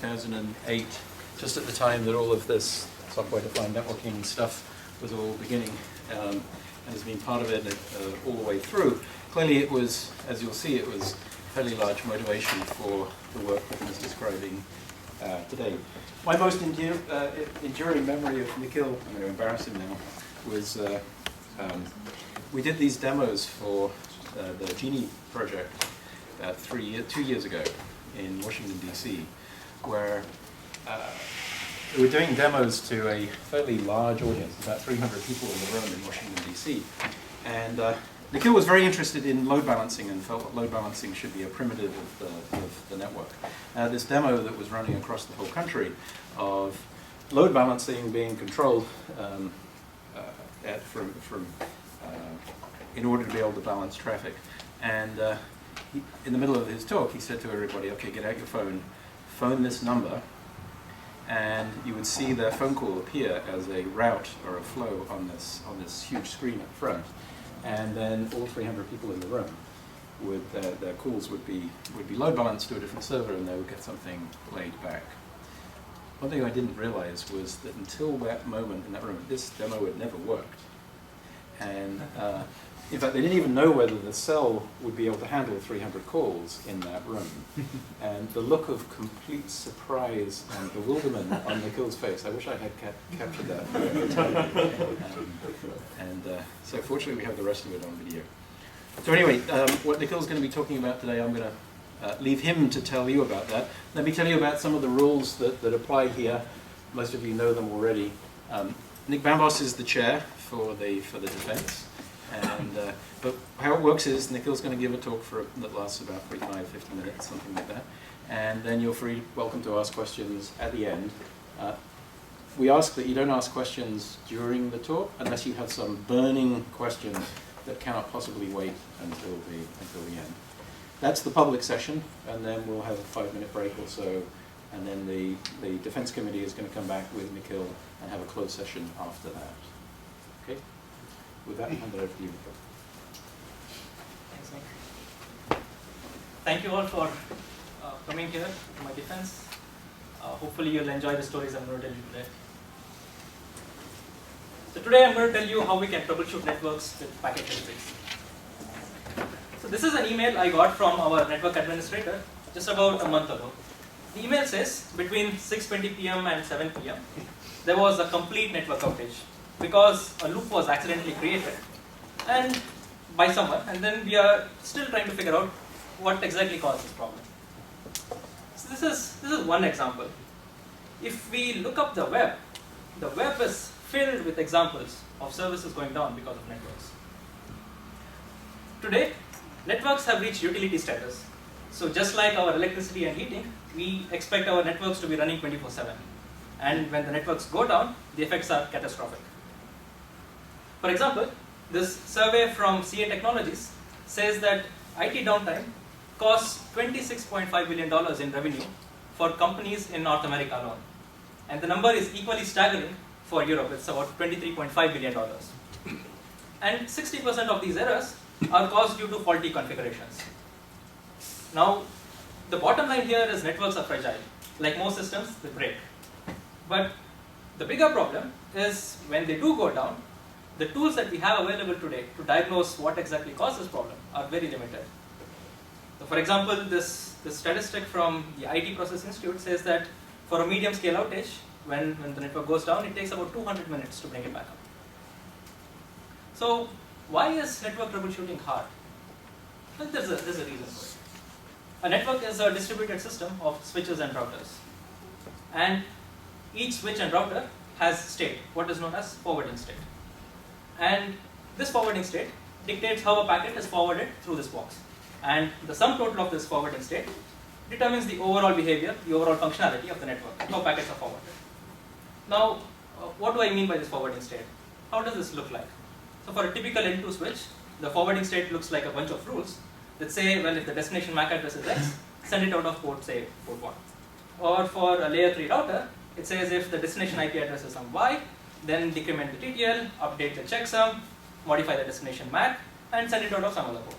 2008, just at the time that all of this software-defined networking stuff was all beginning, and has been part of it all the way through. Clearly it was, as you'll see, it was fairly large motivation for the work that he's describing today. My most enduring memory of Nikhil, I'm going to embarrass him now, was we did these demos for the Genie project 2 years ago in Washington, D.C., where we were doing demos to a fairly large audience, about 300 people in the room in Washington, D.C. And Nikhil was very interested in load balancing and felt that load balancing should be a primitive of the network. This demo that was running across the whole country of load balancing being controlled in order to be able to balance traffic. And in the middle of his talk, he said to everybody, okay, get out your phone this number, and you would see their phone call appear as a route or a flow on this huge screen at the front. And then all 300 people in the room would their calls would be load balanced to a different server, and they would get something played back. One thing I didn't realize was that until that moment in that room, this demo had never worked. And in fact, they didn't even know whether the cell would be able to handle 300 calls in that room. And the look of complete surprise and bewilderment on Nikhil's face, I wish I had captured that. So fortunately we have the rest of it on video. So anyway, what Nikhil's going to be talking about today, I'm going to leave him to tell you about that. Let me tell you about some of the rules that apply here. Most of you know them already. Nick Bambos is the chair for the defense. And, but how it works is Nikhil's going to give a talk that lasts about 45, 50 minutes, something like that. And then you're welcome to ask questions at the end. We ask that you don't ask questions during the talk unless you have some burning questions that cannot possibly wait until the end. That's the public session, and then we'll have a 5-minute break or so, and then the defense committee is going to come back with Nikhil and have a closed session after that. Okay? With that, I'll hand it over to you, Nikhil. Thanks, Nick. Thank you all for coming here to my defense. Hopefully you'll enjoy the stories I'm going to tell you today. So today I'm going to tell you how we can troubleshoot networks with Packet Histories. So this is an email I got from our network administrator just about a month ago. The email says between 6:20 p.m. and 7 p.m. there was a complete network outage because a loop was accidentally created and by someone, and then we are still trying to figure out what exactly caused this problem. So this is one example. If we look up the web is filled with examples of services going down because of networks. Today, networks have reached utility status. So just like our electricity and heating, we expect our networks to be running 24/7. And when the networks go down, the effects are catastrophic. For example, this survey from CA Technologies says that IT downtime costs $26.5 billion in revenue for companies in North America alone. And the number is equally staggering for Europe. It's about $23.5 billion. And 60% of these errors are caused due to faulty configurations. Now, the bottom line here is networks are fragile. Like most systems, they break. But the bigger problem is when they do go down, the tools that we have available today to diagnose what exactly caused this problem are very limited. So for example, this statistic from the IT Process Institute says that for a medium scale outage, when the network goes down, it takes about 200 minutes to bring it back up. So why is network troubleshooting hard? Well, there's a reason for it. A network is a distributed system of switches and routers. And each switch and router has state, what is known as forwarding state. And this forwarding state dictates how a packet is forwarded through this box. And the sum total of this forwarding state determines the overall behavior, the overall functionality of the network, how packets are forwarded. Now, what do I mean by this forwarding state? How does this look like? So for a typical N2 switch, the forwarding state looks like a bunch of rules that say, well, if the destination MAC address is X, send it out of port, say, port 1. Or for a layer 3 router, it says if the destination IP address is some Y, then decrement the TTL, update the checksum, modify the destination MAC, and send it out of some other port.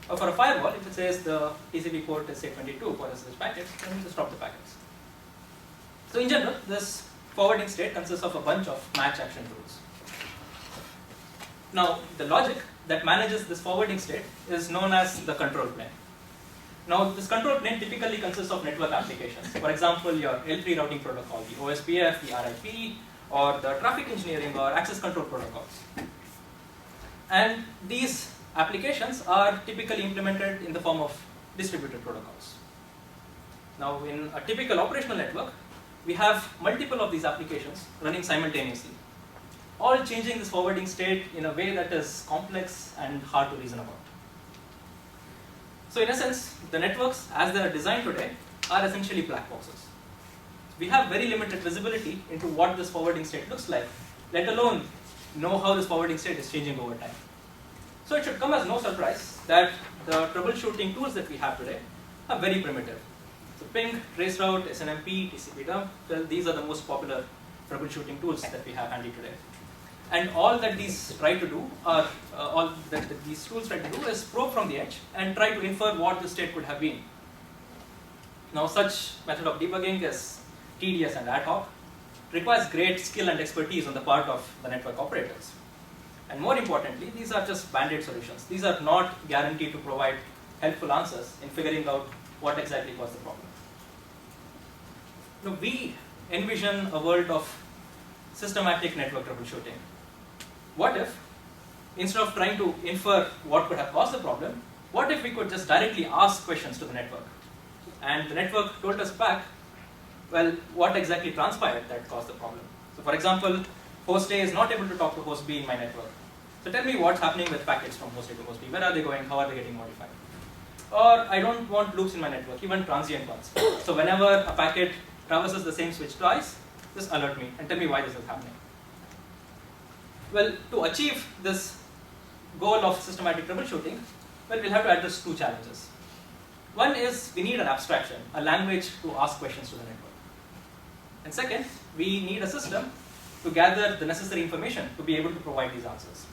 Or for a firewall, if it says the TCP port is say 22 for SSH packets, then we just drop the packets. So in general, this forwarding state consists of a bunch of match action rules. Now, the logic that manages this forwarding state is known as the control plane. Now, this control plane typically consists of network applications. For example, your L3 routing protocol, the OSPF, the RIP, or the traffic engineering or access control protocols. And these applications are typically implemented in the form of distributed protocols. Now, in a typical operational network, we have multiple of these applications running simultaneously, all changing this forwarding state in a way that is complex and hard to reason about. So in essence, the networks as they are designed today are essentially black boxes. We have very limited visibility into what this forwarding state looks like, let alone know how this forwarding state is changing over time. So it should come as no surprise that the troubleshooting tools that we have today are very primitive. So ping, traceroute, SNMP, TCP dump, well, these are the most popular troubleshooting tools that we have handy today. And all that these try to do, all that these tools try to do is probe from the edge and try to infer what the state could have been. Now such method of debugging is tedious and ad hoc, requires great skill and expertise on the part of the network operators. And more importantly, these are just band-aid solutions. These are not guaranteed to provide helpful answers in figuring out what exactly caused the problem. Now, we envision a world of systematic network troubleshooting. What if, instead of trying to infer what could have caused the problem, what if we could just directly ask questions to the network? And the network told us back, well, what exactly transpired that caused the problem. So for example, host A is not able to talk to host B in my network. So tell me what's happening with packets from host A to host B. Where are they going? How are they getting modified? Or I don't want loops in my network, even transient ones. So whenever a packet traverses the same switch twice, just alert me and tell me why this is happening. Well, to achieve this goal of systematic troubleshooting, well, we'll have to address two challenges. One is we need an abstraction, a language to ask questions to the network. And second, we need a system to gather the necessary information to be able to provide these answers.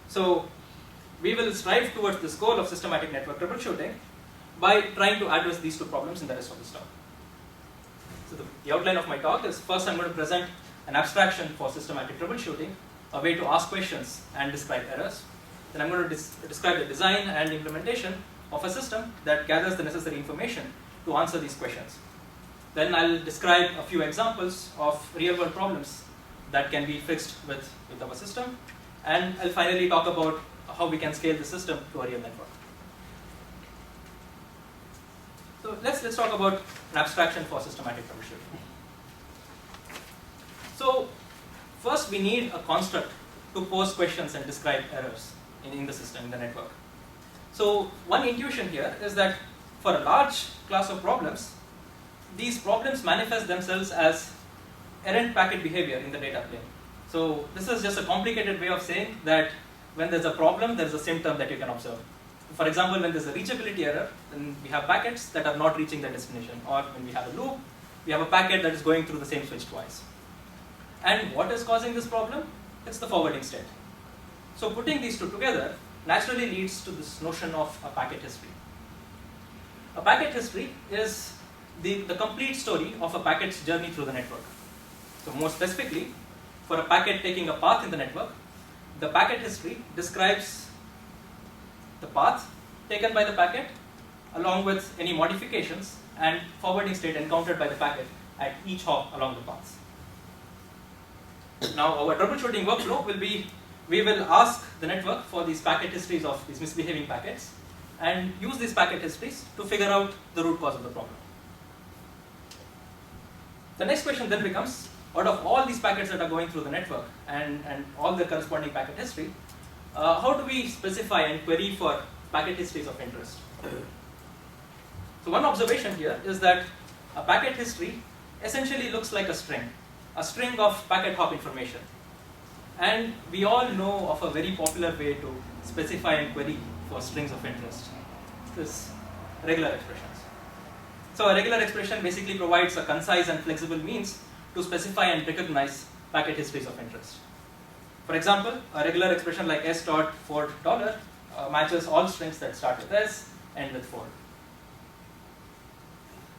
So we will strive towards this goal of systematic network troubleshooting by trying to address these two problems in the rest of this talk. So the outline of my talk is, first I'm going to present an abstraction for systematic troubleshooting, a way to ask questions and describe errors. Then I'm going to describe the design and implementation of a system that gathers the necessary information to answer these questions. Then I'll describe a few examples of real-world problems that can be fixed with our system. And I'll finally talk about how we can scale the system to a real network. So let's talk about an abstraction for systematic troubleshooting. So first we need a construct to pose questions and describe errors in the system, in the network. So one intuition here is that for a large class of problems, these problems manifest themselves as errant packet behavior in the data plane. So this is just a complicated way of saying that when there's a problem, there's a symptom that you can observe. For example, when there's a reachability error, then we have packets that are not reaching their destination. Or when we have a loop, we have a packet that is going through the same switch twice. And what is causing this problem? It's the forwarding state. So putting these two together naturally leads to this notion of a packet history. A packet history is the complete story of a packet's journey through the network. So more specifically, for a packet taking a path in the network, the packet history describes the path taken by the packet along with any modifications and forwarding state encountered by the packet at each hop along the paths. Now our troubleshooting workflow will be, we will ask the network for these packet histories of these misbehaving packets and use these packet histories to figure out the root cause of the problem. The next question then becomes, out of all these packets that are going through the network and all the corresponding packet history, how do we specify and query for packet histories of interest? So one observation here is that a packet history essentially looks like a string of packet hop information. And we all know of a very popular way to specify and query for strings of interest. This regular expressions. So a regular expression basically provides a concise and flexible means to specify and recognize packet histories of interest. For example, a regular expression like s.for$ matches all strings that start with s, end with 4.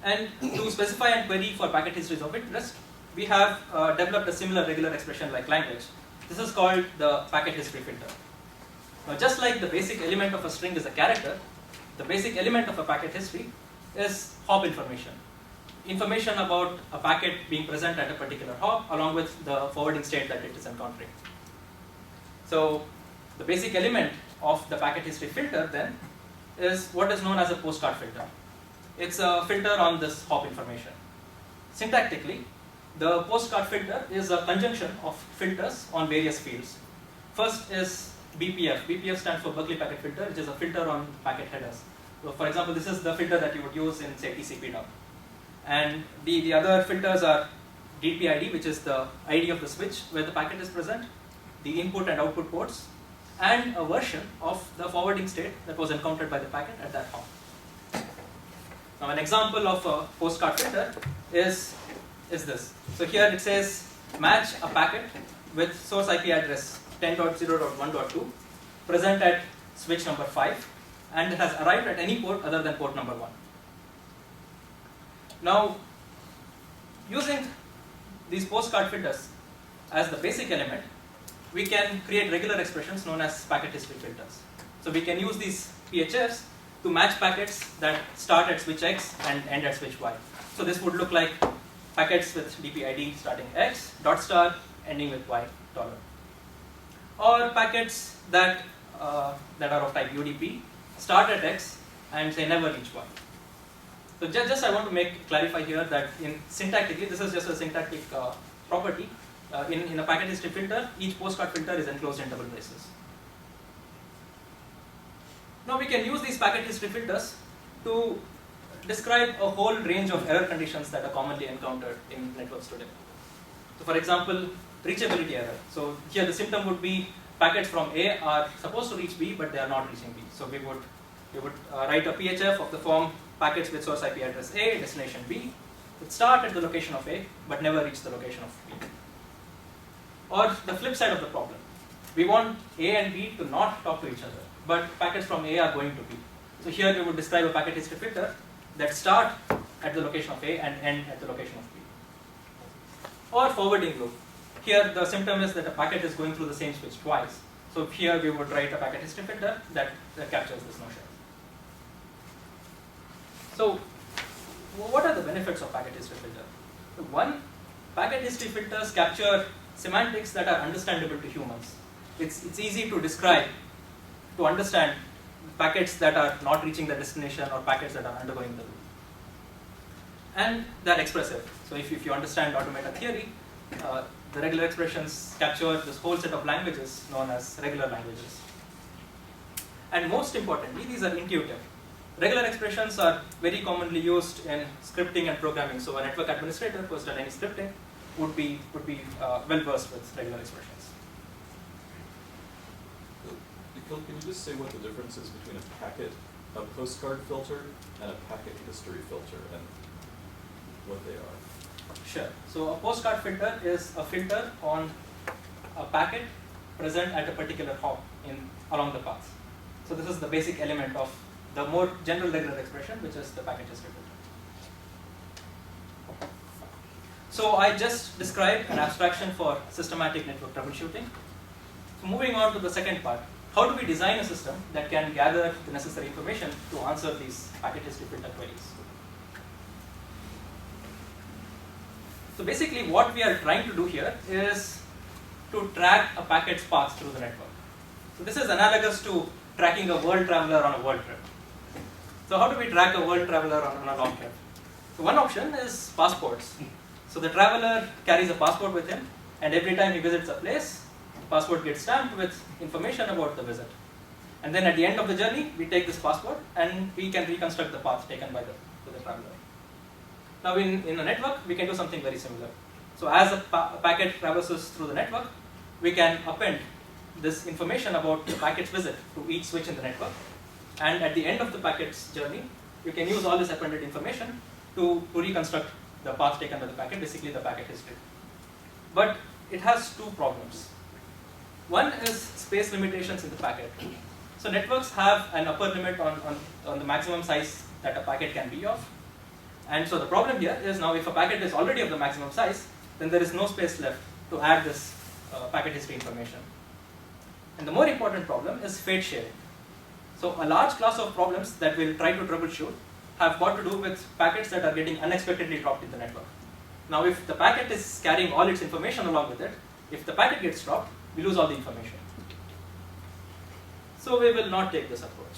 And to specify and query for packet histories of interest, we have developed a similar regular expression like language. This is called the packet history filter. Now, just like the basic element of a string is a character, the basic element of a packet history is hop information. Information about a packet being present at a particular hop along with the forwarding state that it is encountering. So the basic element of the packet history filter then is what is known as a postcard filter. It's a filter on this hop information. Syntactically, the postcard filter is a conjunction of filters on various fields. First is BPF. BPF stands for Berkeley Packet Filter, which is a filter on packet headers. So for example, this is the filter that you would use in, say, TCP/dump. And the other filters are DPID, which is the ID of the switch where the packet is present, the input and output ports, and a version of the forwarding state that was encountered by the packet at that hop. Now, an example of a postcard filter is this. So here it says match a packet with source IP address 10.0.1.2 present at switch number 5, and it has arrived at any port other than port number 1. Now, using these postcard filters as the basic element, we can create regular expressions known as packet history filters. So we can use these PHFs to match packets that start at switch X and end at switch Y. So this would look like packets with DPID starting X, dot star, ending with Y, dollar. Or packets that are of type UDP, start at X and say never reach Y. So just I want to clarify here that syntactically, this is just a syntactic property. In a packet history filter, each postcard filter is enclosed in double braces. Now we can use these packet history filters to describe a whole range of error conditions that are commonly encountered in networks today. So for example, reachability error. So here the symptom would be packets from A are supposed to reach B, but they are not reaching B. So we would write a PHF of the form packets with source IP address A, destination B, would start at the location of A, but never reach the location of B. Or the flip side of the problem. We want A and B to not talk to each other, but packets from A are going to B. So here we would describe a packet history filter that start at the location of A and end at the location of B. Or forwarding loop. Here the symptom is that a packet is going through the same switch twice. So here we would write a packet history filter that captures this notion. So what are the benefits of packet history filter? One, packet history filters capture semantics that are understandable to humans. It's easy to describe, to understand packets that are not reaching the destination or packets that are undergoing the loop. And they're expressive. So if you understand automata theory, the regular expressions capture this whole set of languages known as regular languages. And most importantly, these are intuitive. Regular expressions are very commonly used in scripting and programming. So a network administrator who has done any scripting would be well versed with regular expressions. Nikhil, can you just say what the difference is between a postcard filter and a packet history filter and what they are? Sure. So a postcard filter is a filter on a packet present at a particular hop along the path. So this is the basic element of the more general regular expression, which is the packet history filter. So I just described an abstraction for systematic network troubleshooting. So moving on to the second part, how do we design a system that can gather the necessary information to answer these packet history filter queries? So basically what we are trying to do here is to track a packet's path through the network. So this is analogous to tracking a world traveler on a world trip. So how do we track a world traveler on a long trip? So one option is passports. So the traveler carries a passport with him, and every time he visits a place, the passport gets stamped with information about the visit. And then at the end of the journey, we take this passport and we can reconstruct the path taken by the traveler. Now in a network, we can do something very similar. So as a packet traverses through the network, we can append this information about the packet's visit to each switch in the network. And at the end of the packet's journey, you can use all this appended information to reconstruct the path taken by the packet, basically the packet history. But it has two problems. One is space limitations in the packet. So networks have an upper limit on the maximum size that a packet can be of. And so the problem here is now if a packet is already of the maximum size, then there is no space left to add this packet history information. And the more important problem is fate sharing. So a large class of problems that we'll try to troubleshoot have got to do with packets that are getting unexpectedly dropped in the network. Now if the packet is carrying all its information along with it, if the packet gets dropped, we lose all the information. So we will not take this approach.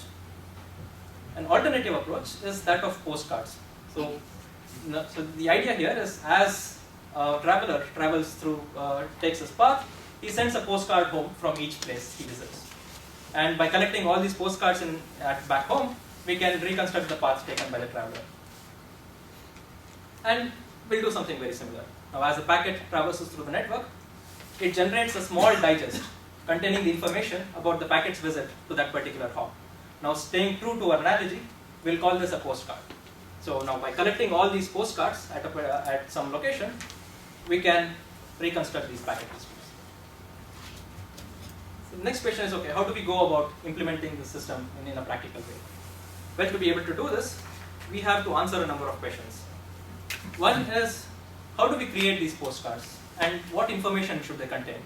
An alternative approach is that of postcards. So the idea here is as a traveler travels through, takes his path, he sends a postcard home from each place he visits. And by collecting all these postcards back home, we can reconstruct the path taken by the traveler. And we'll do something very similar. Now as the packet traverses through the network, it generates a small digest containing the information about the packet's visit to that particular hop. Now staying true to our analogy, we'll call this a postcard. So now by collecting all these postcards at some location, we can reconstruct these packet histories. So the next question is, okay, how do we go about implementing the system in a practical way? Well, to be able to do this, we have to answer a number of questions. One is, how do we create these postcards and what information should they contain?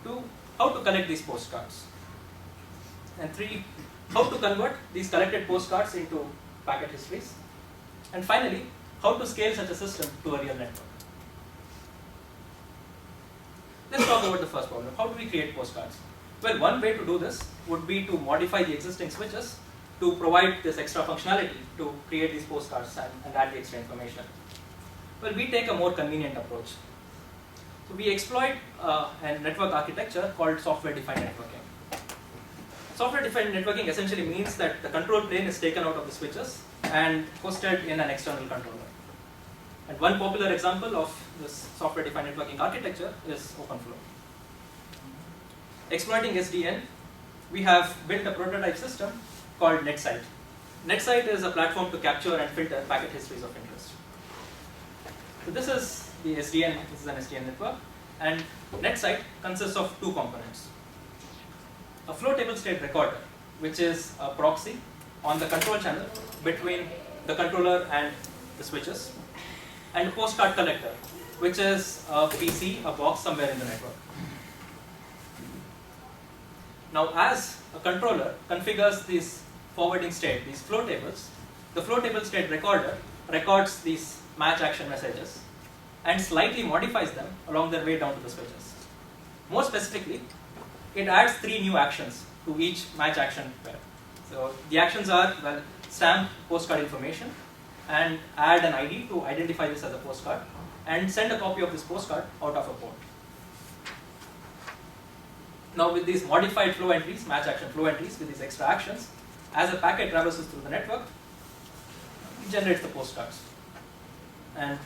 Two, how to collect these postcards? And three, how to convert these collected postcards into packet histories? And finally, how to scale such a system to a real network? Let's talk about the first problem. How do we create postcards? Well, one way to do this would be to modify the existing switches to provide this extra functionality to create these postcards and add the extra information. Well, we take a more convenient approach. So we exploit a network architecture called software-defined networking. Software-defined networking essentially means that the control plane is taken out of the switches and hosted in an external controller. And one popular example of this software-defined networking architecture is OpenFlow. Exploiting SDN, we have built a prototype system called NetSite. NetSite is a platform to capture and filter packet histories of interest. So this is the SDN, this is an SDN network, and NetSite consists of two components. A flow table state recorder, which is a proxy on the control channel between the controller and the switches, and a postcard collector, which is a PC, a box somewhere in the network. Now as a controller configures this forwarding state, these flow tables, the flow table state recorder records these match action messages and slightly modifies them along their way down to the switches. More specifically, it adds 3 new actions to each match action pair. So the actions are, well, stamp postcard information and add an ID to identify this as a postcard and send a copy of this postcard out of a port. Now with these modified flow entries, match action flow entries with these extra actions, as a packet traverses through the network, it generates the postcards. And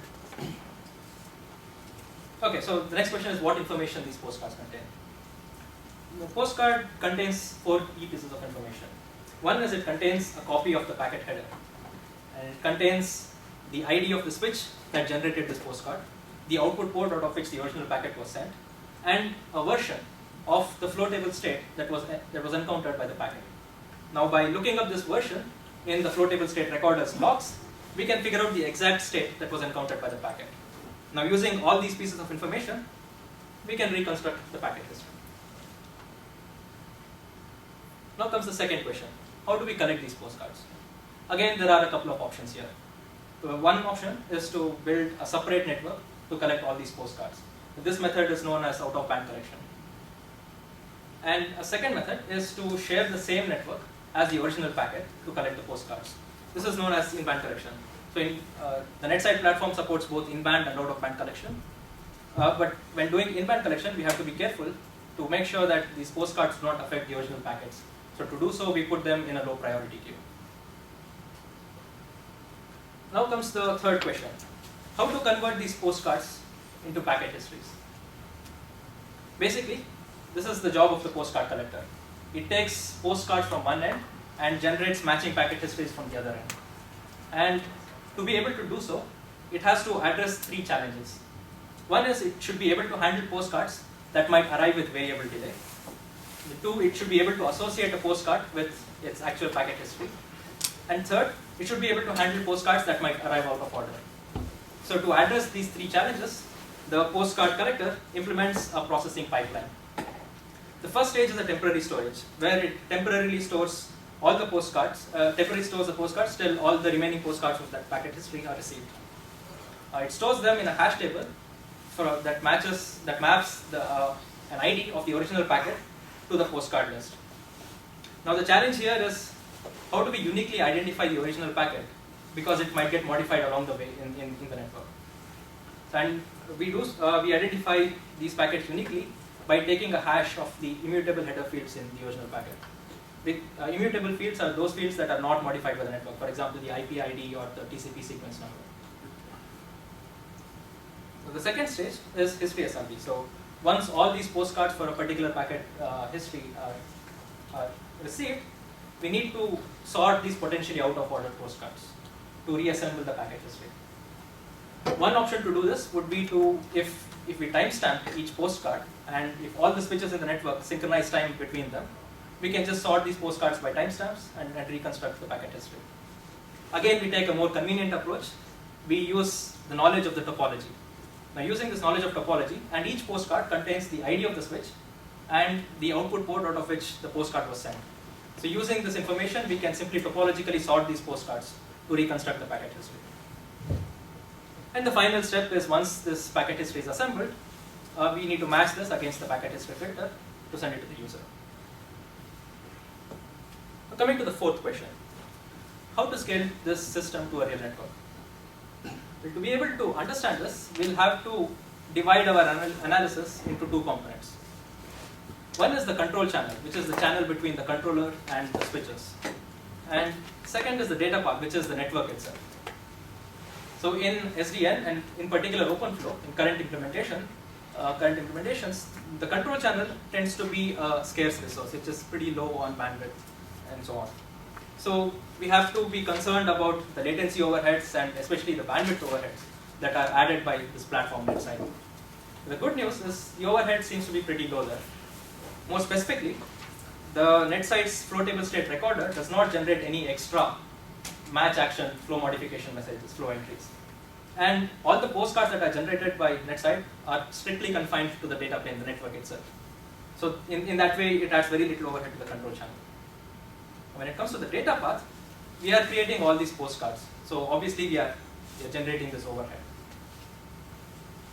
okay, so the next question is what information these postcards contain. The postcard contains 4 key pieces of information. One is it contains a copy of the packet header, and it contains the ID of the switch that generated this postcard, the output port out of which the original packet was sent, and a version of the flow table state that was encountered by the packet. Now by looking up this version in the flow table state recorder's logs, we can figure out the exact state that was encountered by the packet. Now using all these pieces of information, we can reconstruct the packet history. Now comes the second question. How do we collect these postcards? Again, there are a couple of options here. One option is to build a separate network to collect all these postcards. This method is known as out-of-band collection. And a second method is to share the same network as the original packet to collect the postcards. This is known as in-band collection. So the NetSite platform supports both in-band and out-of-band collection. But when doing in-band collection, we have to be careful to make sure that these postcards do not affect the original packets. So to do so, we put them in a low priority queue. Now comes the third question. How to convert these postcards into packet histories? Basically, this is the job of the postcard collector. It takes postcards from one end and generates matching packet histories from the other end. And to be able to do so, it has to address 3 challenges. One is it should be able to handle postcards that might arrive with variable delay. The 2, it should be able to associate a postcard with its actual packet history. And third, it should be able to handle postcards that might arrive out of order. So to address these three challenges, the postcard collector implements a processing pipeline. The first stage is a temporary storage, where it temporarily stores all the postcards, temporarily stores the postcards till all the remaining postcards of that packet history are received. It stores them in a hash table that maps an ID of the original packet to the postcard list. Now the challenge here is how do we uniquely identify the original packet, because it might get modified along the way in the network. And we identify these packets uniquely by taking a hash of the immutable header fields in the original packet. The immutable fields are those fields that are not modified by the network, for example, the IP ID or the TCP sequence number. So the second stage is history assembly. So once all these postcards for a particular packet history are received, we need to sort these potentially out of order postcards to reassemble the packet history. One option to do this would be to, if we timestamp each postcard, and if all the switches in the network synchronize time between them, we can just sort these postcards by timestamps and reconstruct the packet history. Again, we take a more convenient approach. We use the knowledge of the topology. Now, using this knowledge of topology, and each postcard contains the ID of the switch and the output port out of which the postcard was sent. So using this information, we can simply topologically sort these postcards to reconstruct the packet history. And the final step is, once this packet history is assembled, we need to match this against the packet history filter to send it to the user. Now, coming to the fourth question, how to scale this system to a real network? Well, to be able to understand this, we'll have to divide our analysis into two components. One is the control channel, which is the channel between the controller and the switches. And second is the data path, which is the network itself. So in SDN, and in particular OpenFlow, in current implementations, the control channel tends to be a scarce resource, which is pretty low on bandwidth and so on. So we have to be concerned about the latency overheads and especially the bandwidth overheads that are added by this platform NetSide. The good news is the overhead seems to be pretty low there. More specifically, the NetSide's flow table state recorder does not generate any extra match action flow modification messages, flow entries. And all the postcards that are generated by NetSide are strictly confined to the data plane, the network itself. So in that way, it adds very little overhead to the control channel. When it comes to the data path, we are creating all these postcards. So obviously, we are generating this overhead.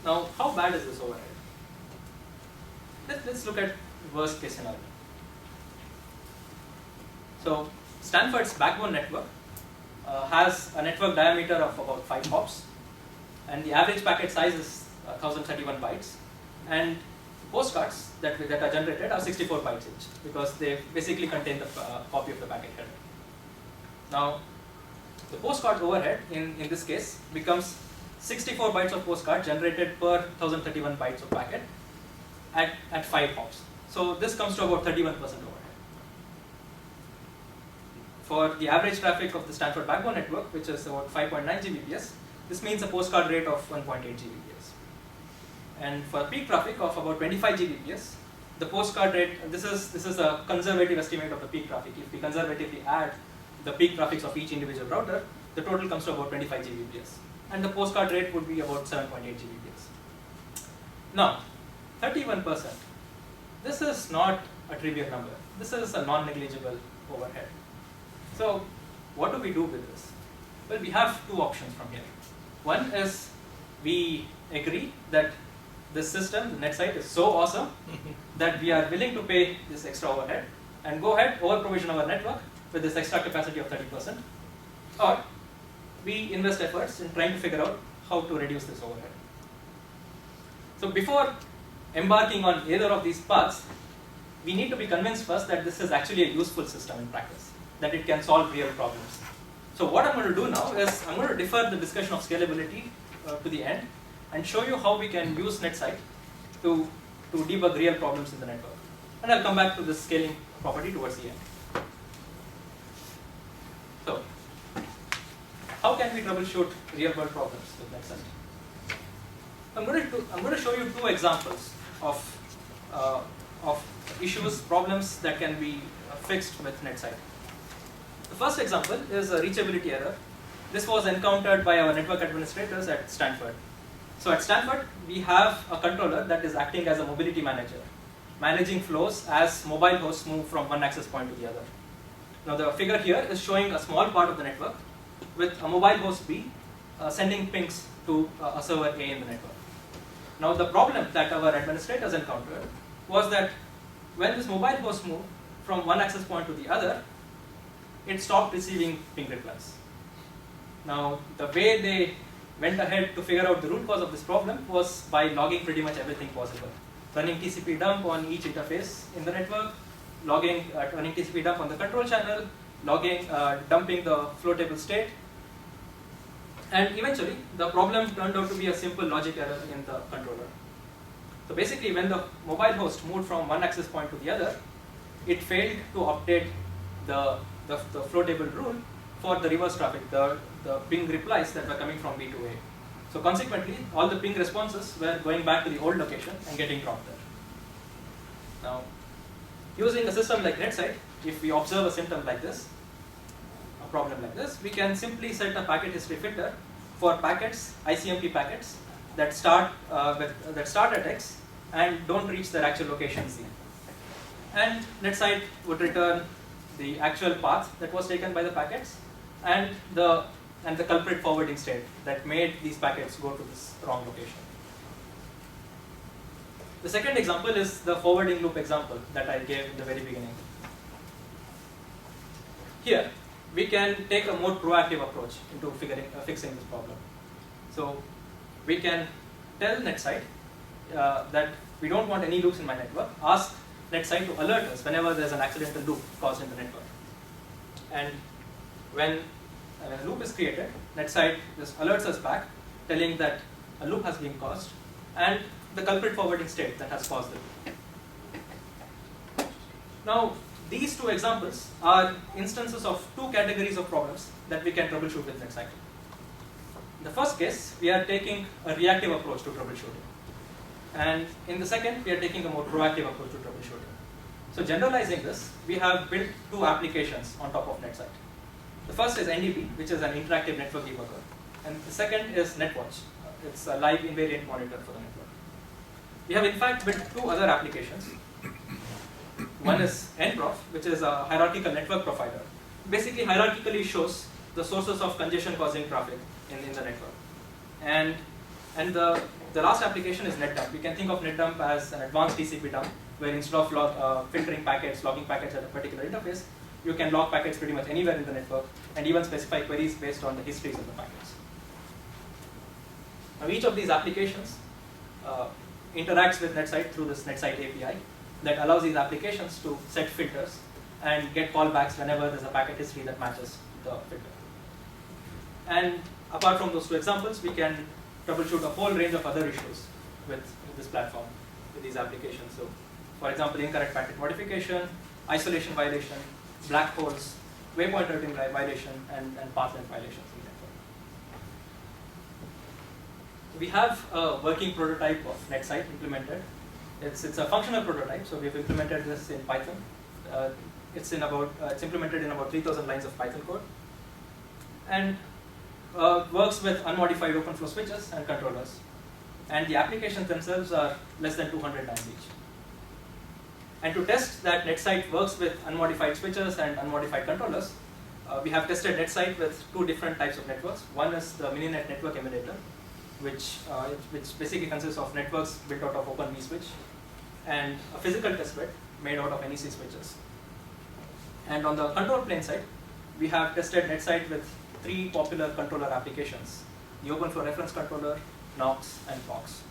Now, how bad is this overhead? Let's look at worst case scenario. So Stanford's backbone network has a network diameter of about 5 hops, and the average packet size is 1031 bytes, and postcards that are generated are 64 bytes each, because they basically contain the copy of the packet header. Now, the postcard overhead in this case becomes 64 bytes of postcard generated per 1031 bytes of packet at 5 hops. So this comes to about 31% overhead. For the average traffic of the Stanford backbone network, which is about 5.9 Gbps, this means a postcard rate of 1.8 Gbps. And for peak traffic of about 25 Gbps, the postcard rate, this is a conservative estimate of the peak traffic. If we conservatively add the peak traffics of each individual router, the total comes to about 25 Gbps. And the postcard rate would be about 7.8 Gbps. Now, 31%. This is not a trivial number. This is a non-negligible overhead. So what do we do with this? Well, we have two options from here. One is we agree that this system, the NetSide, is so awesome that we are willing to pay this extra overhead and go ahead, over-provision our network with this extra capacity of 30%. Or we invest efforts in trying to figure out how to reduce this overhead. So before embarking on either of these paths, we need to be convinced first that this is actually a useful system in practice, that it can solve real problems. So what I'm going to do now is I'm going to defer the discussion of scalability to the end and show you how we can use NetSide to debug real problems in the network. And I'll come back to this scaling property towards the end. So, how can we troubleshoot real world problems with NetSide? I'm going to show you two examples of issues, problems that can be fixed with NetSide. The first example is a reachability error. This was encountered by our network administrators at Stanford. So at Stanford, we have a controller that is acting as a mobility manager, managing flows as mobile hosts move from one access point to the other. Now the figure here is showing a small part of the network with a mobile host B sending pings to a server A in the network. Now the problem that our administrators encountered was that when this mobile host moved from one access point to the other, it stopped receiving ping replies. Now the way they went ahead to figure out the root cause of this problem was by logging pretty much everything possible. Running TCP dump on each interface in the network, running TCP dump on the control channel, dumping the flow table state. And eventually, the problem turned out to be a simple logic error in the controller. So basically, when the mobile host moved from one access point to the other, it failed to update the flow table rule for the reverse traffic, the ping replies that were coming from B to A. So consequently, all the ping responses were going back to the old location and getting dropped there. Now, using a system like NetSite, if we observe a symptom like this, a problem like this, we can simply set a packet history filter for packets, ICMP packets that start at X and don't reach their actual location Z. And NetSite would return the actual path that was taken by the packets and the culprit forwarding state that made these packets go to this wrong location. The second example is the forwarding loop example that I gave in the very beginning. Here, we can take a more proactive approach into fixing this problem. So we can tell NetSite that we don't want any loops in my network. Ask NetSite to alert us whenever there's an accidental loop caused in the network. And when a loop is created, NetSite just alerts us back, telling that a loop has been caused and the culprit forwarding state that has caused the loop. Now, these two examples are instances of two categories of problems that we can troubleshoot with NetSite. In the first case, we are taking a reactive approach to troubleshooting. And in the second, we are taking a more proactive approach to troubleshooting. So generalizing this, we have built two applications on top of NetSite. The first is NDB, which is an interactive network debugger. And the second is NetWatch. It's a live invariant monitor for the network. We have in fact built two other applications. One is NProf, which is a hierarchical network profiler. Basically hierarchically shows the sources of congestion causing traffic in the network. And the last application is NetDump. You can think of NetDump as an advanced TCP dump, where instead of filtering packets, logging packets at a particular interface, you can log packets pretty much anywhere in the network and even specify queries based on the histories of the packets. Now each of these applications interacts with NetSite through this NetSite API that allows these applications to set filters and get callbacks whenever there's a packet history that matches the filter. And apart from those two examples, we can troubleshoot a whole range of other issues with this platform, with these applications. So, for example, incorrect packet modification, isolation violation, black holes, waypoint routing violation, and path length violations in the network. We have a working prototype of NetSite implemented. It's a functional prototype, so we've implemented this in Python. It's implemented in about 3,000 lines of Python code, and works with unmodified OpenFlow switches and controllers. And the applications themselves are less than 200 lines each. And to test that NetSite works with unmodified switches and unmodified controllers, we have tested NetSite with two different types of networks. One is the Mininet network emulator, which basically consists of networks built out of Open vSwitch, and a physical testbed made out of NEC switches. And on the control plane side, we have tested NetSite with three popular controller applications: the OpenFlow reference controller, Knox, and Fox.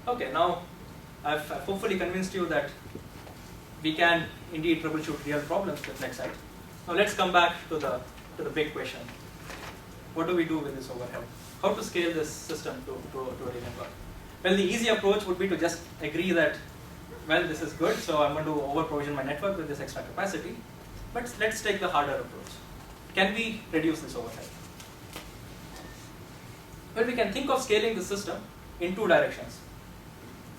Okay, now I've hopefully convinced you that we can indeed troubleshoot real problems with NetSite. Now let's come back to the big question. What do we do with this overhead? How to scale this system to a real network? Well, the easy approach would be to just agree that, well, this is good, so I'm going to over-provision my network with this extra capacity. But let's take the harder approach. Can we reduce this overhead? Well, we can think of scaling the system in two directions.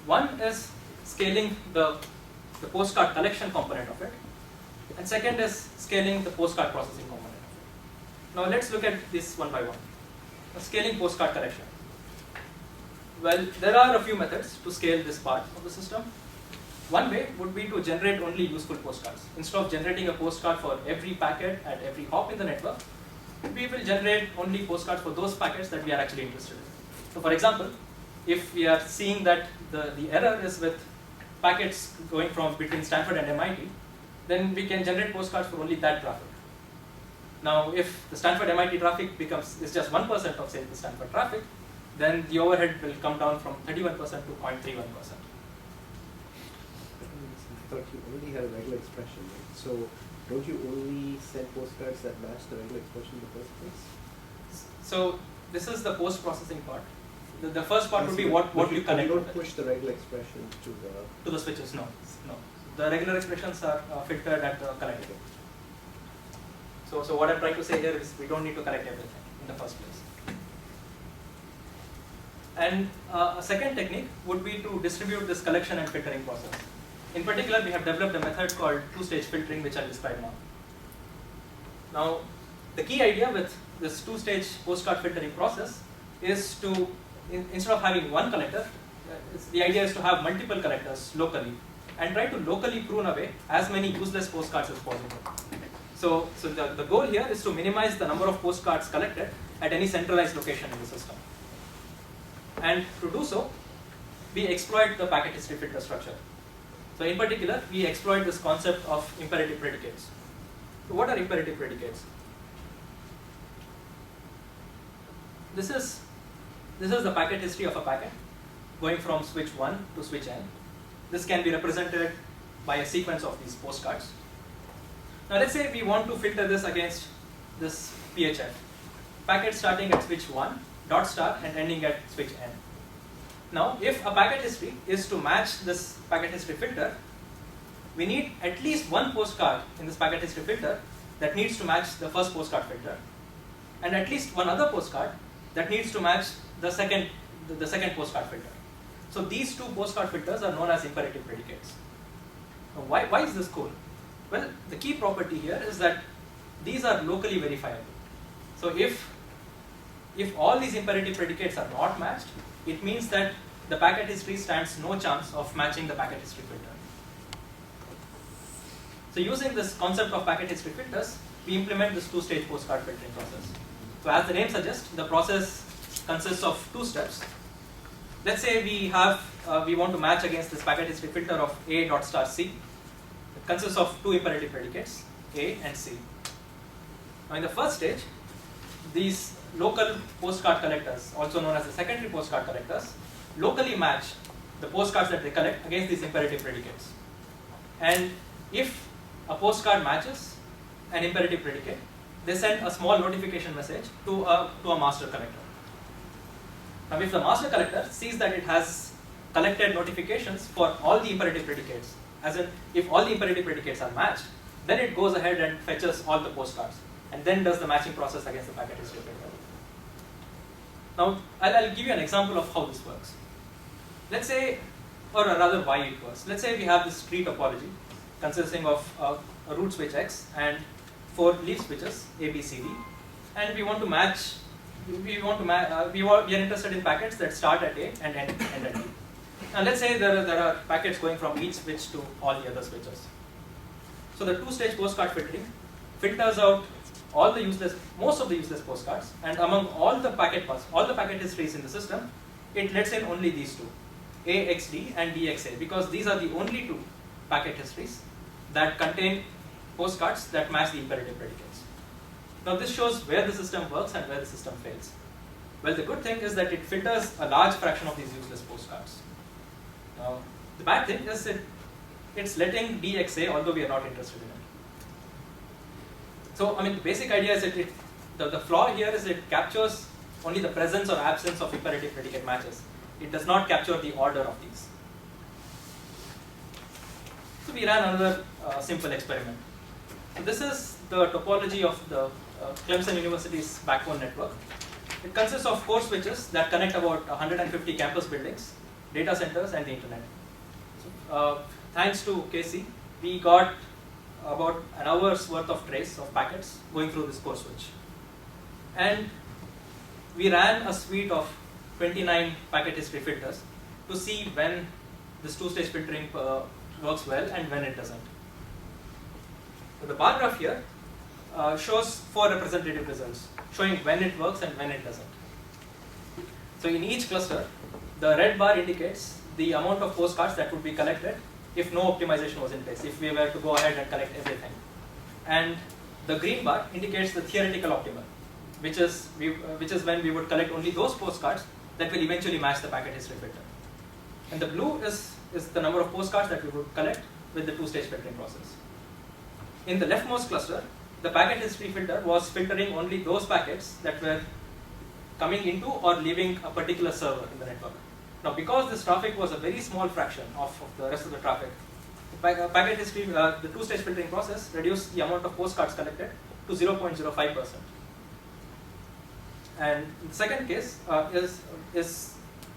One is scaling the postcard collection component of it, And second is scaling the postcard processing component. Now let's look at this one by one. Scaling postcard collection. Well, there are a few methods to scale this part of the system. One way would be to generate only useful postcards. Instead of generating a postcard for every packet at every hop in the network, we will generate only postcards for those packets that we are actually interested in. So for example, if we are seeing that the error is with packets going from between Stanford and MIT, then we can generate postcards for only that traffic. Now, if the Stanford MIT traffic is just 1% of, say, the Stanford traffic, then the overhead will come down from 31% to 0.31%. I thought you already had a regular expression, right? So don't you only send postcards that match the regular expression in the first place? So this is the post-processing part. The first part would be what you connect. You don't push the regular expression to the switches. No. The regular expressions are filtered at the connector. So what I'm trying to say here is we don't need to collect everything in the first place. And a second technique would be to distribute this collection and filtering process. In particular, we have developed a method called two-stage filtering, which I'll describe now. Now, the key idea with this two-stage postcard filtering process is to, instead of having one collector, the idea is to have multiple collectors locally and try to locally prune away as many useless postcards as possible. So the goal here is to minimize the number of postcards collected at any centralized location in the system. And to do so, we exploit the packet history filter structure. So in particular, we exploit this concept of imperative predicates. So what are imperative predicates? This is the packet history of a packet going from switch 1 to switch n. This can be represented by a sequence of these postcards. Now let's say we want to filter this against this PHF. Packet starting at switch 1, dot star, and ending at switch n. Now if a packet history is to match this packet history filter, we need at least one postcard in this packet history filter that needs to match the first postcard filter, and at least one other postcard that needs to match the second postcard filter. So these two postcard filters are known as imperative predicates. Now why is this cool? Well, the key property here is that these are locally verifiable. So if all these imperative predicates are not matched, it means that the packet history stands no chance of matching the packet history filter. So using this concept of packet history filters, we implement this two-stage postcard filtering process. So as the name suggests, the process consists of two steps. Let's say we want to match against this packet history filter of A dot star C. It consists of two imperative predicates, A and C. Now in the first stage, these local postcard collectors, also known as the secondary postcard collectors, locally match the postcards that they collect against these imperative predicates. And if a postcard matches an imperative predicate, they send a small notification message to a master collector. Now if the master collector sees that it has collected notifications for all the imperative predicates, as in if all the imperative predicates are matched, then it goes ahead and fetches all the postcards and then does the matching process against the packet history filter. Now I'll give you an example of how this works. Let's say, or rather why it works. Let's say we have this tree topology consisting of a root switch X and 4 leaf switches A, B, C, D, and we want to match. We are interested in packets that start at A and end at B. Now let's say there are packets going from each switch to all the other switches. So the two-stage postcard filtering filters out most of the useless postcards, and among all the packet histories in the system, it lets in only these two, AXD and DXA, because these are the only two packet histories that contain postcards that match the imperative predicates. Now this shows where the system works and where the system fails. Well, the good thing is that it filters a large fraction of these useless postcards. Now, the bad thing is it's letting DXA, although we are not interested in it. So, I mean, the basic idea is that the flaw here is it captures only the presence or absence of imperative predicate matches. It does not capture the order of these. So we ran another simple experiment. So this is the topology of the Clemson University's backbone network. It consists of 4 switches that connect about 150 campus buildings, data centers, and the internet. So, thanks to KC, we got about an hour's worth of trace of packets going through this core switch. And we ran a suite of 29 packet history filters to see when this two-stage filtering works well and when it doesn't. So the bar graph here shows 4 representative results, showing when it works and when it doesn't. So in each cluster, the red bar indicates the amount of postcards that would be collected if no optimization was in place, if we were to go ahead and collect everything. And the green bar indicates the theoretical optimal, which is when we would collect only those postcards that will eventually match the packet history filter. And the blue is the number of postcards that we would collect with the two-stage filtering process. In the leftmost cluster, the packet history filter was filtering only those packets that were coming into or leaving a particular server in the network. Now, because this traffic was a very small fraction of the rest of the traffic, packet history, the two-stage filtering process reduced the amount of postcards collected to 0.05%. And the second case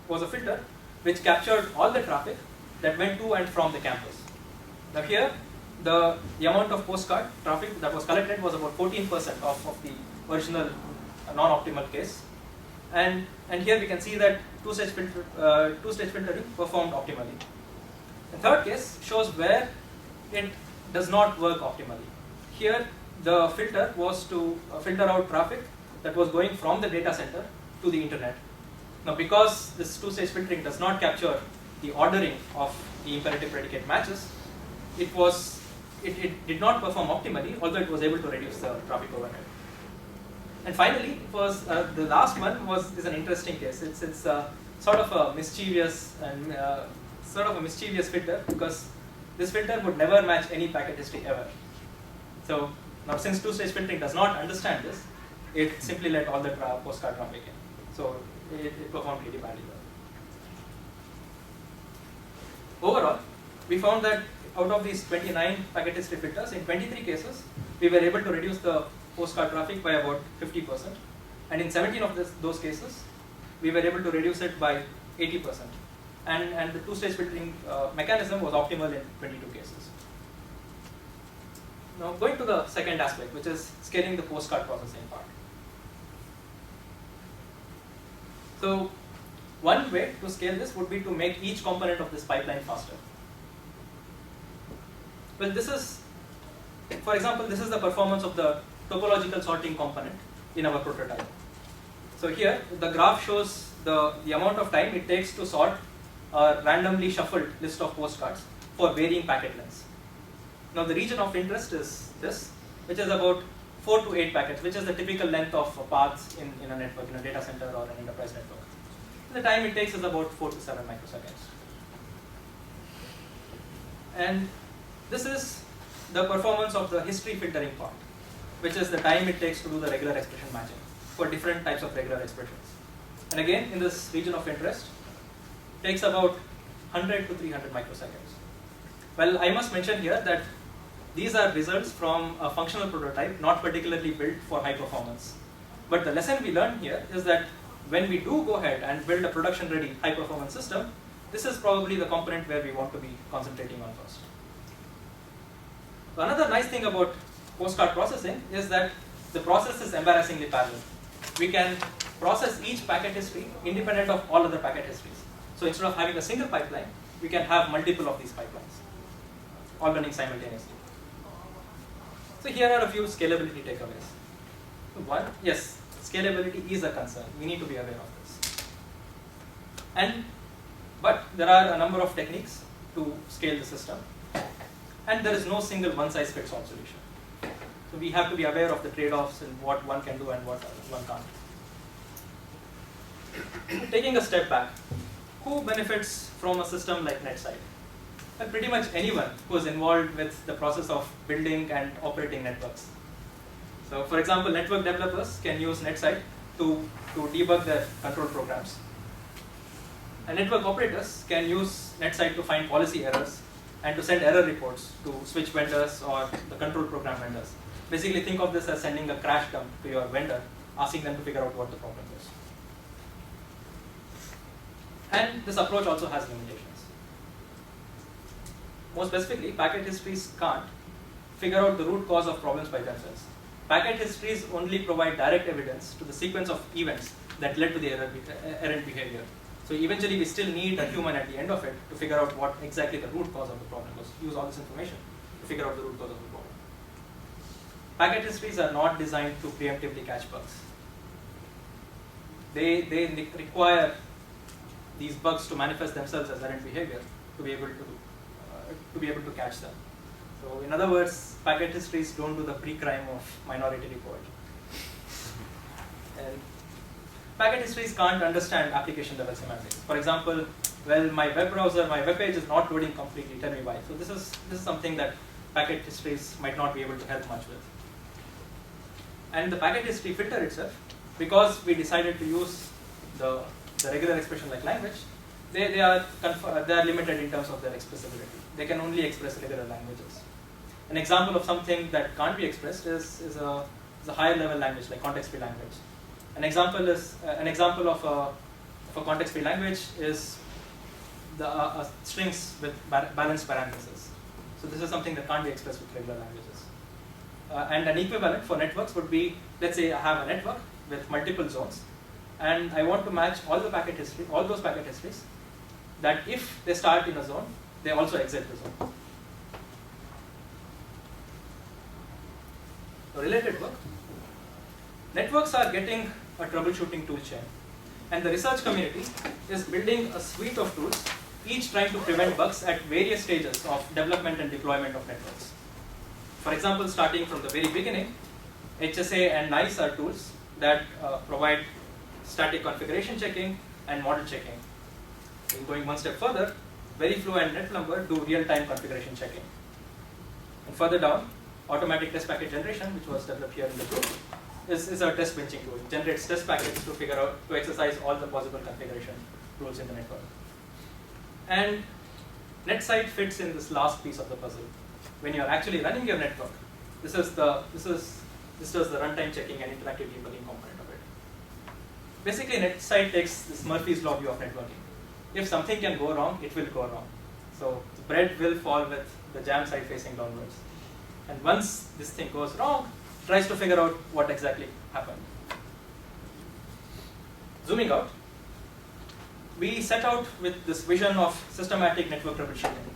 was a filter which captured all the traffic that went to and from the campus. Now here, the amount of postcard traffic that was collected was about 14% of the original non-optimal case. And here we can see that two-stage filtering performed optimally. The third case shows where it does not work optimally. Here, the filter was to filter out traffic that was going from the data center to the internet. Now, because this two-stage filtering does not capture the ordering of the imperative predicate matches, it did not perform optimally, although it was able to reduce the traffic overhead. And finally, the last one is an interesting case. It's sort of a mischievous filter, because this filter would never match any packet history ever. So now, since two-stage filtering does not understand this, it simply let all the postcard traffic in. So it performed pretty badly. Overall, we found that out of these 29 packet history filters, in 23 cases, we were able to reduce the postcard traffic by about 50%. And in 17 of those cases, we were able to reduce it by 80%. And the two-stage filtering mechanism was optimal in 22 cases. Now, going to the second aspect, which is scaling the postcard processing part. So one way to scale this would be to make each component of this pipeline faster. Well, this is, for example, this is the performance of the topological sorting component in our prototype. So here, the graph shows the amount of time it takes to sort a randomly shuffled list of postcards for varying packet lengths. Now, the region of interest is this, which is about 4 to 8 packets, which is the typical length of paths in a network, in a data center or an enterprise network. The time it takes is about 4 to 7 microseconds. And this is the performance of the history filtering part, which is the time it takes to do the regular expression matching for different types of regular expressions. And again, in this region of interest, it takes about 100 to 300 microseconds. Well, I must mention here that these are results from a functional prototype, not particularly built for high performance. But the lesson we learned here is that when we do go ahead and build a production-ready high-performance system, this is probably the component where we want to be concentrating on first. So another nice thing about postcard processing is that the process is embarrassingly parallel. We can process each packet history independent of all other packet histories. So instead of having a single pipeline, we can have multiple of these pipelines, all running simultaneously. So here are a few scalability takeaways. One, yes, scalability is a concern. We need to be aware of this. But there are a number of techniques to scale the system. And there is no single one-size-fits-all solution. So we have to be aware of the trade-offs and what one can do and what one can't. Taking a step back, who benefits from a system like NetSide? Well, pretty much anyone who is involved with the process of building and operating networks. So for example, network developers can use NetSide to debug their control programs. And network operators can use NetSide to find policy errors and to send error reports to switch vendors or the control program vendors. Basically, think of this as sending a crash dump to your vendor, asking them to figure out what the problem is. And this approach also has limitations. More specifically, packet histories can't figure out the root cause of problems by themselves. Packet histories only provide direct evidence to the sequence of events that led to the errant behavior. So eventually we still need a human at the end of it to figure out what exactly the root cause of the problem was. Use all this information to figure out the root cause of the problem. Packet histories are not designed to preemptively catch bugs. They require these bugs to manifest themselves as errant behavior to be able to catch them. So in other words, packet histories don't do the pre-crime of Minority Report. And packet histories can't understand application level semantics. For example, well, my web browser, my web page is not loading completely. Tell me why. So this is something that packet histories might not be able to help much with. And the packet history filter itself, because we decided to use the regular expression like language, they are limited in terms of their expressibility. They can only express regular languages. An example of something that can't be expressed is a higher level language like context-free language. An example of a context-free language is the strings with balanced parentheses. So this is something that can't be expressed with regular languages. And an equivalent for networks would be, let's say I have a network with multiple zones, and I want to match all those packet histories, that if they start in a zone, they also exit the zone. So related work. Networks are getting a troubleshooting tool chain, and the research community is building a suite of tools, each trying to prevent bugs at various stages of development and deployment of networks. For example, starting from the very beginning, HSA and NICE are tools that provide static configuration checking and model checking. And going one step further, Veriflow and NetPlumber do real-time configuration checking. And further down, automatic test packet generation, which was developed here in the group, is a test benching tool. It generates test packets to exercise all the possible configuration rules in the network. And NetSite fits in this last piece of the puzzle. When you're actually running your network, this does the runtime checking and interactive debugging component of it. Basically, NetSite takes this Murphy's Law view of networking. If something can go wrong, it will go wrong. So the bread will fall with the jam side facing downwards. And once this thing goes wrong, it tries to figure out what exactly happened. Zooming out, we set out with this vision of systematic network troubleshooting.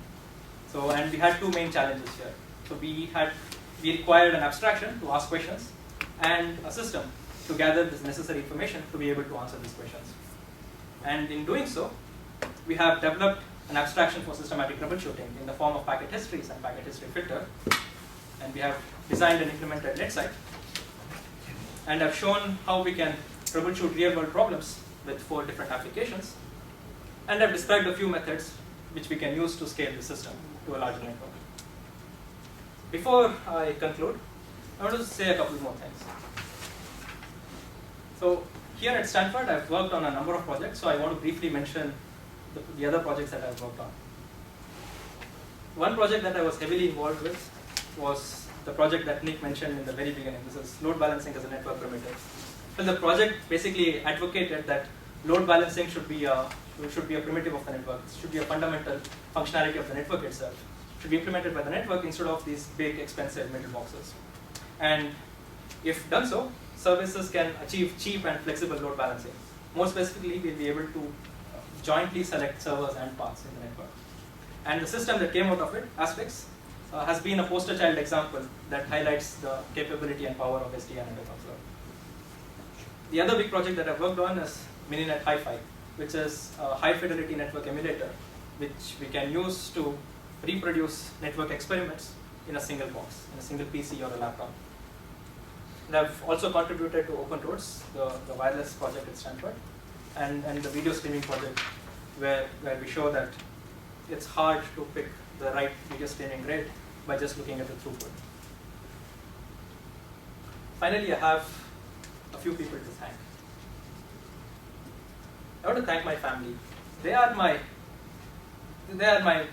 So, and we had two main challenges here. So we required an abstraction to ask questions and a system to gather this necessary information to be able to answer these questions. And in doing so, we have developed an abstraction for systematic troubleshooting in the form of packet histories and packet history filter. And we have designed and implemented NetSite. And I've shown how we can troubleshoot real-world problems with 4 different applications. And I've described a few methods which we can use to scale the system to a larger network. Before I conclude, I want to say a couple more things. So here at Stanford, I've worked on a number of projects, so I want to briefly mention the other projects that I've worked on. One project that I was heavily involved with was the project that Nick mentioned in the very beginning. This is load balancing as a network primitive. Well, the project basically advocated that load balancing should be a primitive of the network. It should be a fundamental functionality of the network itself. It should be implemented by the network instead of these big, expensive middle boxes. And if done so, services can achieve cheap and flexible load balancing. More specifically, we'll be able to jointly select servers and paths in the network. And the system that came out of it, Aspix, has been a poster child example that highlights the capability and power of SDN and Observer. The other big project that I've worked on is Mininet Hi-Fi, which is a high-fidelity network emulator, which we can use to reproduce network experiments in a single box, in a single PC or a laptop. And I've also contributed to OpenRoads, the wireless project at Stanford, and the video streaming project, where we show that it's hard to pick the right video streaming rate by just looking at the throughput. Finally, I have a few people to thank. I want to thank my family. They are my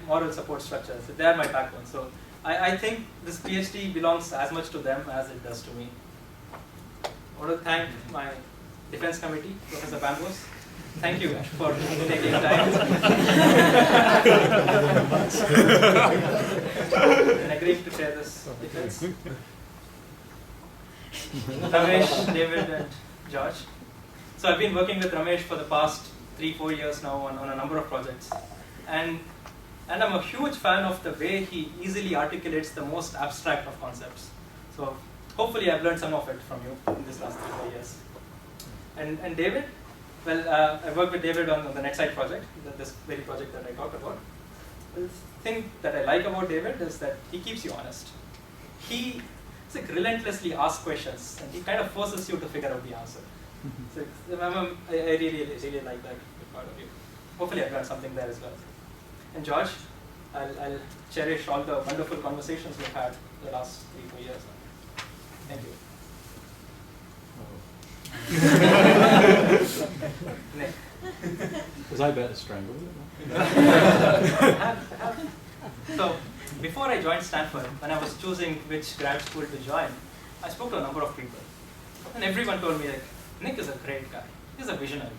moral support structures. They are my backbone. So I think this PhD belongs as much to them as it does to me. I want to thank my defense committee, Professor Bambos. Thank you for taking time. and agreeing to share this defense. Ramesh, David, and George. So I've been working with Ramesh for the past 3-4 years now on a number of projects. And I'm a huge fan of the way he easily articulates the most abstract of concepts. So hopefully I've learned some of it from you in this last 3-4 years. And David, well, I worked with David on the NetSite project, this very project that I talked about. The thing that I like about David is that he keeps you honest. He relentlessly asks questions, and he kind of forces you to figure out the answer. So I really like that part of you. Hopefully I've learned something there as well. And George, I'll cherish all the wonderful conversations we've had the last 3-4 years. Thank you. Nick. Was I better strangled? So, before I joined Stanford, when I was choosing which grad school to join, I spoke to a number of people. And everyone told me, like, Nick is a great guy. He's a visionary.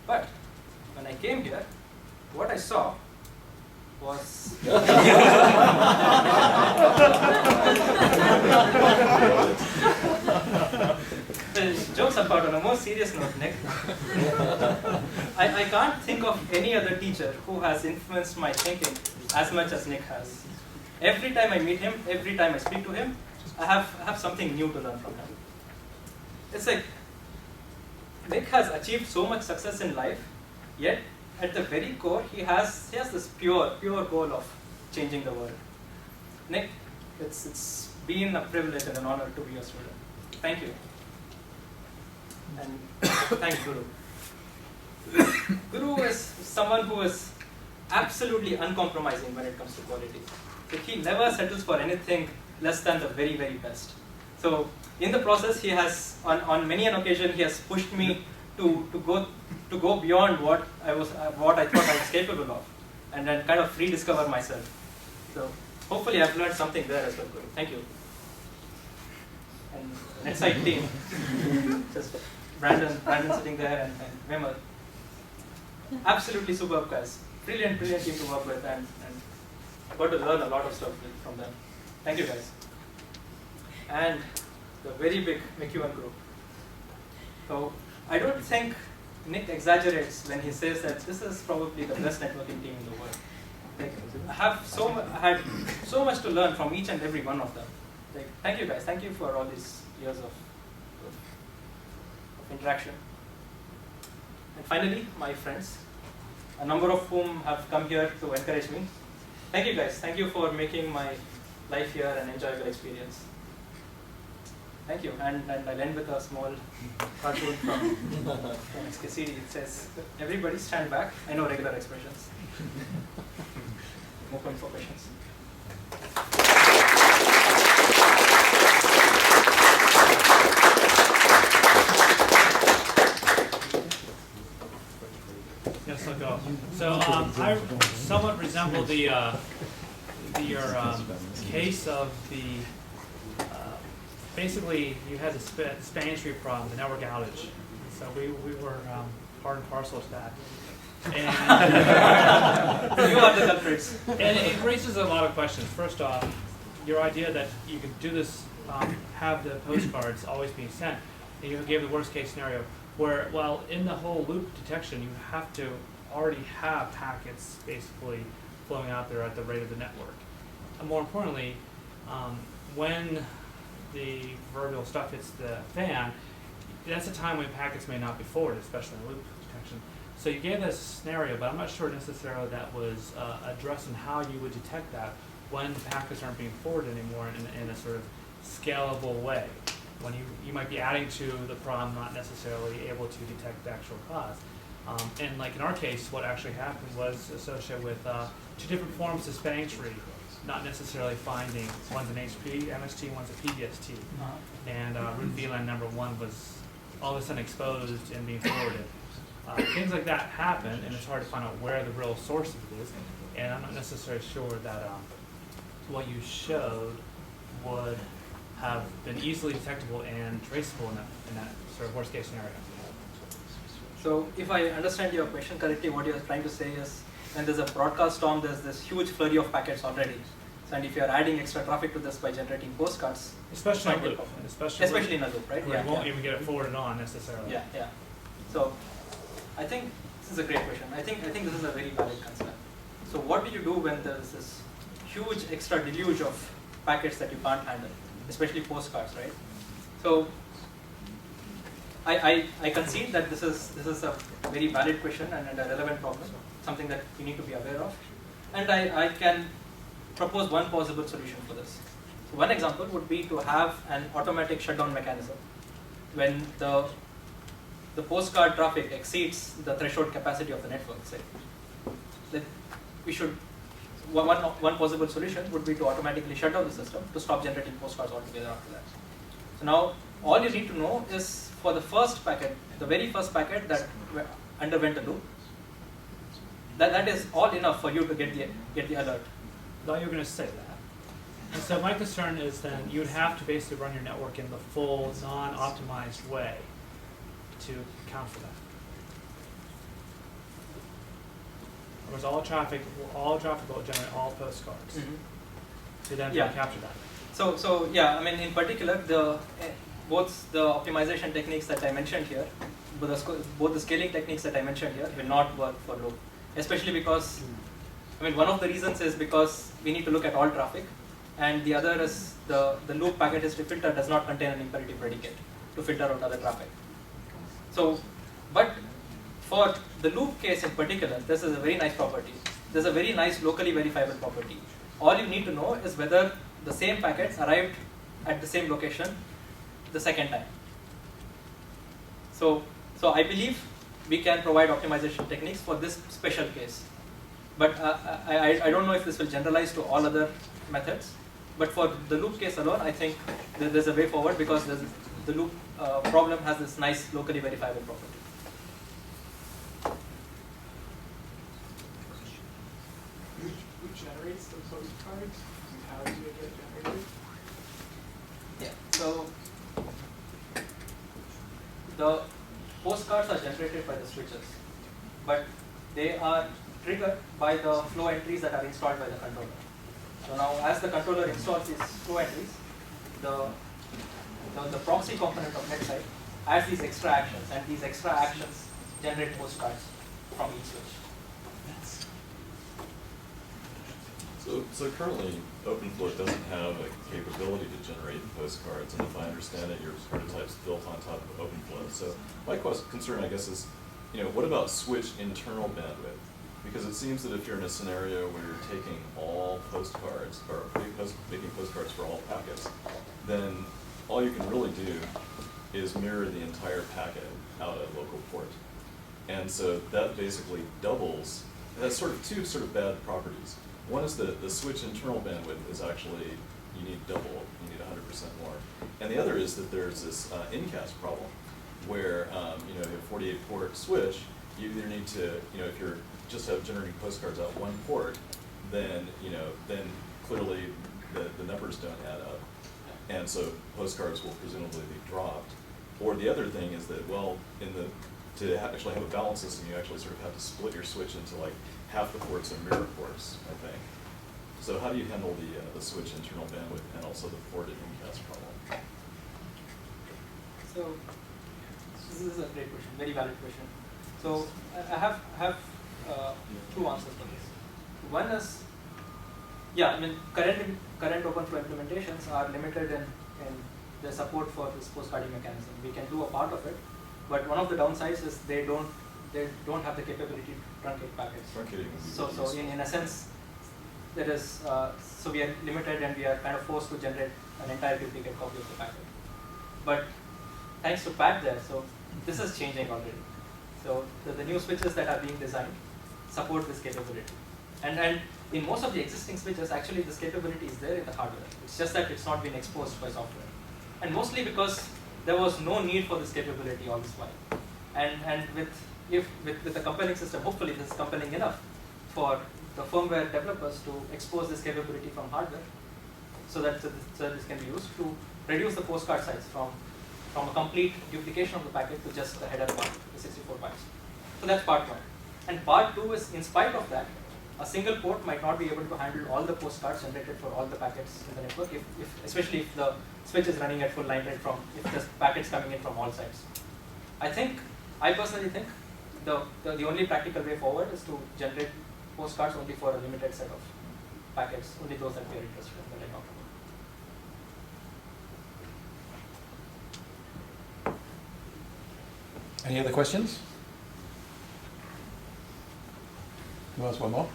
But when I came here, what I saw was jokes apart, on a more serious note, Nick, I can't think of any other teacher who has influenced my thinking as much as Nick has. Every time I meet him, every time I speak to him, I have something new to learn from him. It's like Nick has achieved so much success in life, yet at the very core, he has this pure goal of changing the world. Nick, it's been a privilege and an honor to be your student. Thank you. And thanks, Guru. Guru is someone who is absolutely uncompromising when it comes to quality. So he never settles for anything less than the very, very best. So in the process, he has, on many an occasion, he has pushed me to go beyond what I thought I was capable of, and then kind of rediscover myself. So hopefully I've learned something there as well. Thank you. And NetSite team, just Brandon sitting there, and Vimal. Absolutely superb guys. Brilliant team to work with, and I got to learn a lot of stuff from them. Thank you guys. And the very big McEwen group. So I don't think Nick exaggerates when he says that this is probably the best networking team in the world. Like, I had so much to learn from each and every one of them. Like, thank you guys. Thank you for all these years of interaction. And finally, my friends, a number of whom have come here to encourage me. Thank you guys. Thank you for making my life here an enjoyable experience. Thank you. And I'll end with a small cartoon from SKCD. It says, everybody stand back. I know regular expressions. Open for questions. Yes, I'll go. So I somewhat resemble your case of the basically you had the span tree problem, the network outage. So we were part and parcel to that. And You are the culprits. And it raises a lot of questions. First off, your idea that you could do this, have the postcards always being sent, and you gave the worst case scenario where, well, in the whole loop detection, you have to already have packets basically flowing out there at the rate of the network. And more importantly, when the proverbial stuff hits the fan, that's a time when packets may not be forwarded, especially in loop detection. So you gave this scenario, but I'm not sure necessarily that was addressing how you would detect that when packets aren't being forwarded anymore in a sort of scalable way. When you might be adding to the problem, not necessarily able to detect the actual cause. And like in our case, what actually happened was associated with two different forms of spanning tree, not necessarily finding one's an HP, MST, one's a PBST. And root VLAN number 1 was all of a sudden exposed and being forwarded. Things like that happen, and it's hard to find out where the real source of it is. And I'm not necessarily sure that what you showed would have been easily detectable and traceable in that sort of worst case scenario. So if I understand your question correctly, what you're trying to say is when there's a broadcast storm, there's this huge flurry of packets already. So And if you are adding extra traffic to this by generating postcards, Especially in might a be a loop, problem. especially Especially in a loop, right? where you won't even get it forwarded on necessarily. Yeah, yeah. So I think this is a great question. I think this is a very valid concern. So what do you do when there is this huge extra deluge of packets that you can't handle, especially postcards, right? So I concede that this is a very valid question and a relevant problem, something that we need to be aware of. And I can propose one possible solution for this. So one example would be to have an automatic shutdown mechanism when the postcard traffic exceeds the threshold capacity of the network, say. That we should, one possible solution would be to automatically shut down the system to stop generating postcards altogether after that. So now all you need to know is for the first packet, the very first packet that underwent a loop, that is all enough for you to get the alert. Thought you were going to say that. And so my concern is then you would have to basically run your network in the full, non-optimized way to account for that. Otherwise, all traffic will generate all postcards. To then capture that. So yeah, I mean, in particular, both the optimization techniques that I mentioned here, both the scaling techniques that I mentioned here will not work for loop, especially because, I mean, one of the reasons is because we need to look at all traffic, and the other is the loop packet history filter does not contain an imperative predicate to filter out other traffic. So, but for the loop case in particular, this is a very nice property. There's a very nice locally verifiable property. All you need to know is whether the same packets arrived at the same location the second time. So I believe we can provide optimization techniques for this special case. But I don't know if this will generalize to all other methods. But for the loop case alone, I think there's a way forward because the loop problem has this nice locally verifiable property. Who generates the postcards and how do they get generated? Yeah. So the postcards are generated by the switches, but they are triggered by the flow entries that are installed by the controller. So now, as the controller installs these flow entries, the proxy component of NetSide adds these extra actions, and these extra actions generate postcards from each switch. So currently, OpenFlow doesn't have a capability to generate postcards, and if I understand it, your prototype's built on top of OpenFlow. So my concern, I guess, is, what about switch internal bandwidth? Because it seems that if you're in a scenario where you're taking all postcards, or making postcards for all packets, then all you can really do is mirror the entire packet out at local port. And so that basically doubles, that's two bad properties. One is that the switch internal bandwidth is actually, you need double, you need 100% more. And the other is that there's this incast problem where, you have a 48 port switch, you either need to, if you're just generating postcards out one port, then, then clearly the numbers don't add up. And so postcards will presumably be dropped. Or the other thing is that, well, to actually have a balance system, you actually sort of have to split your switch into like half the ports are mirror ports, I think. So how do you handle the switch internal bandwidth and also the port and incast problem? So this is a great question, very valid question. So I have two answers for this. One is, I mean, current OpenFlow implementations are limited in the support for this postcarding mechanism. We can do a part of it, but one of the downsides is they don't have the capability to truncate packets. Truncating would be So in a sense, there is so we are limited and we are kind of forced to generate an entire duplicate copy of the packet. But thanks to Pat there, so this is changing already. So the new switches that are being designed support this capability. And in most of the existing switches, actually this capability is there in the hardware. It's just that it's not been exposed by software. And mostly because there was no need for this capability all this while. And with a compelling system, hopefully this is compelling enough for the firmware developers to expose this capability from hardware so that this can be used to reduce the postcard size from a complete duplication of the packet to just the header part, the 64 bytes. So that's part one. And part two is, in spite of that, a single port might not be able to handle all the postcards generated for all the packets in the network, especially if the switch is running at full line rate if the packets coming in from all sides. I personally think the only practical way forward is to generate postcards only for a limited set of packets, only those that we are interested in that I talked about. Any other questions? You ask one more?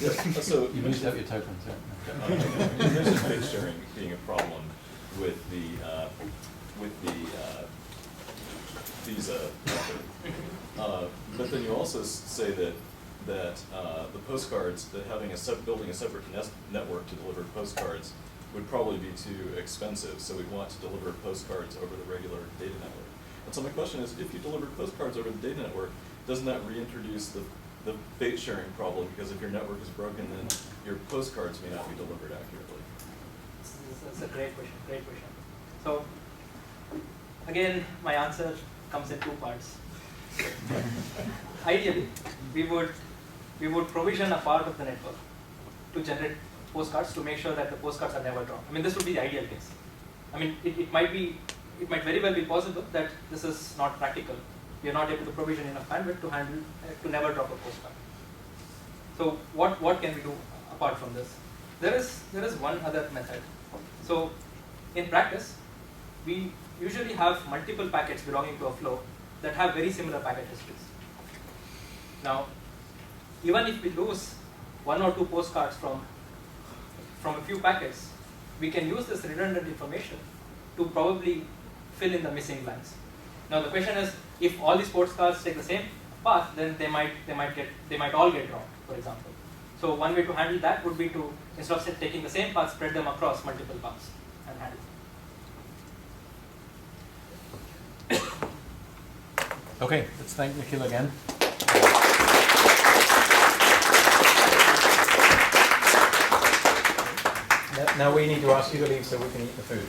Yeah, so You used up your tokens, yeah. you mentioned page sharing being a problem with Visa method. But then you also say that the postcards, that building a separate network to deliver postcards would probably be too expensive, so we'd want to deliver postcards over the regular data network. And so my question is, if you deliver postcards over the data network, doesn't that reintroduce the fate sharing problem? Because if your network is broken, then your postcards may not be delivered accurately. That's a great question, So, again, my answer comes in two parts. Ideally, we would provision a part of the network to generate postcards to make sure that the postcards are never drawn. I mean, this would be the ideal case. I mean, it might very well be possible that this is not practical. We are not able to provision enough bandwidth to never drop a postcard. So what can we do apart from this? There is one other method. So in practice, we usually have multiple packets belonging to a flow that have very similar packet histories. Now, even if we lose one or two postcards from a few packets, we can use this redundant information to probably fill in the missing blanks. Now the question is, if all these postcards take the same path, then they might all get drawn, for example. So one way to handle that would be to, instead of taking the same path, spread them across multiple paths and handle them. Okay, let's thank Nikhil again. Now we need to ask you to leave so we can eat the food.